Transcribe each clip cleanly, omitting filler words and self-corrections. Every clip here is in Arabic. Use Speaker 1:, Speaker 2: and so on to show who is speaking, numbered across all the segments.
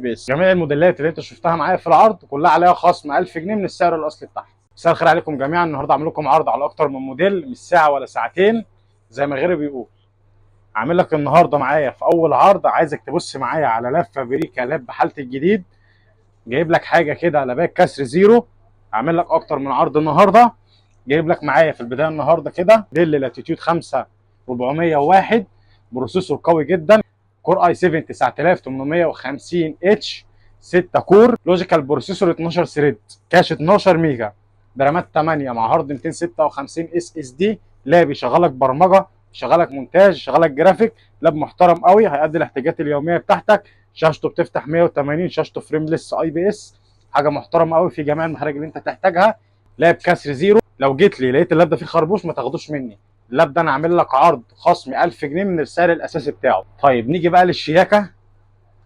Speaker 1: بس جميع الموديلات اللي انت شفتها معايا في العرض كلها عليها خصم 1000 جنيه من السعر الاصلي بتاعها. مساء الخير عليكم جميعا. النهارده عامل لكم عرض على اكتر من موديل، مش ساعه ولا ساعتين زي ما غيري بيقول. عامل لك النهارده معايا في اول عرض، عايزك تبص معايا على لاب فابريكا، لاب بحاله الجديد. جايب لك حاجه كده على باك كسر زيرو. عامل لك اكتر من عرض النهارده. جايب لك معايا في البدايه النهارده كده ديل لاتيتيود 5401، بروسيسور قوي جدا، كور اي 7 9850 اتش، 6 كور، لوجيكال بروسيسور 12 ثريد، كاش 12 ميجا، برامات 8 مع هارد 256 اس اس دي. لاب يشغلك برمجه، يشغلك مونتاج، يشغلك جرافيك. لاب محترم قوي هيأدي الاحتياجات اليوميه بتاعتك. شاشته بتفتح 180، شاشته فريمليس اي بي اس، حاجه محترمه قوي في جميع المخارج اللي انت تحتاجها. لاب كسر زيرو. لو جيت لي لقيت اللاب ده فيه خربوش ما تاخدوش مني. اللاب ده انا عامل لك عرض خصم 1000 جنيه من السعر الاساسي بتاعه. طيب نيجي بقى للشياكه.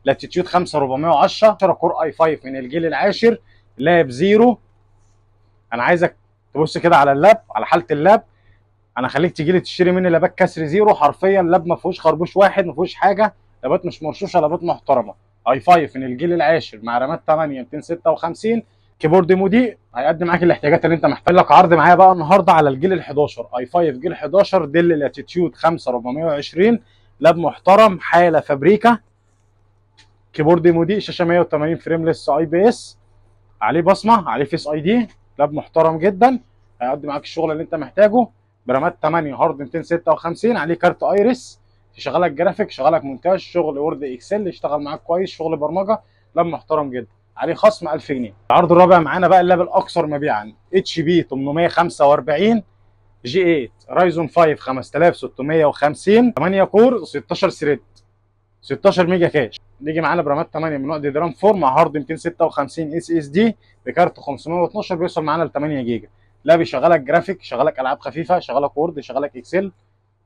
Speaker 1: لاتيتيود 5410 كور اي 5 من الجيل العاشر، لاب زيرو. انا عايزك تبص كده على اللاب، على حاله اللاب. انا خليك تيجي لي تشتري مني لابات كسر زيرو، حرفيا اللاب ما فيهوش خربوش واحد، ما فيهوش حاجه. لابات مش مرشوشه، لابات محترمه. اي 5 من الجيل العاشر مع رامات 8 256، كيبورد مودي، هيقدم معاك الاحتياجات اللي انت محتاج. لك عرض معايا بقى النهارده على الجيل ال 11 اي 5 جيل 11 ديل لاتيتيود 5420، لاب محترم حاله فابريكا، كيبورد مودي، شاشه 180 فريمليس اي بي اس، عليه بصمه، عليه فيس اي دي. لاب محترم جدا هيقضي معاك الشغل اللي انت محتاجه. برامات 8 هارد 256، عليه كارت ايريس، يشغلك جرافيك، يشغلك مونتاج، شغل وورد اكسل، يشتغل معاك كويس، شغل برمجه. لاب محترم جدا، عليه خصم 1000 جنيه. العرض الرابع معانا بقى اللاب الاكثر مبيعا، اتش بي 845 جي 8 رايزون 5 5650، 8 كور 16 ثريد، 16 ميجا كاش. نيجي معانا برامات 8 من نوع دي درام 4 مع هارد 256 اس اس دي بكارت 512، بيوصل معانا ل 8 جيجا. لا بيشغلك جرافيك، يشغلك العاب خفيفه، يشغلك وورد، يشغلك اكسل،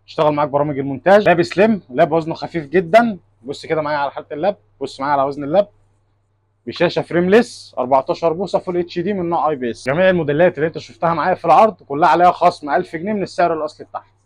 Speaker 1: يشتغل معاك برامج المونتاج. لاب سليم، لاب وزنه خفيف جدا. بص كده معايا على حاله اللاب، بص معايا على وزن اللاب. بشاشه فريمليس 14 بوصه فول اتش دي من نوع اي بي اس. جميع الموديلات اللي انت شفتها معايا في العرض كلها عليها خصم 1000 جنيه من السعر الاصلي بتاعها.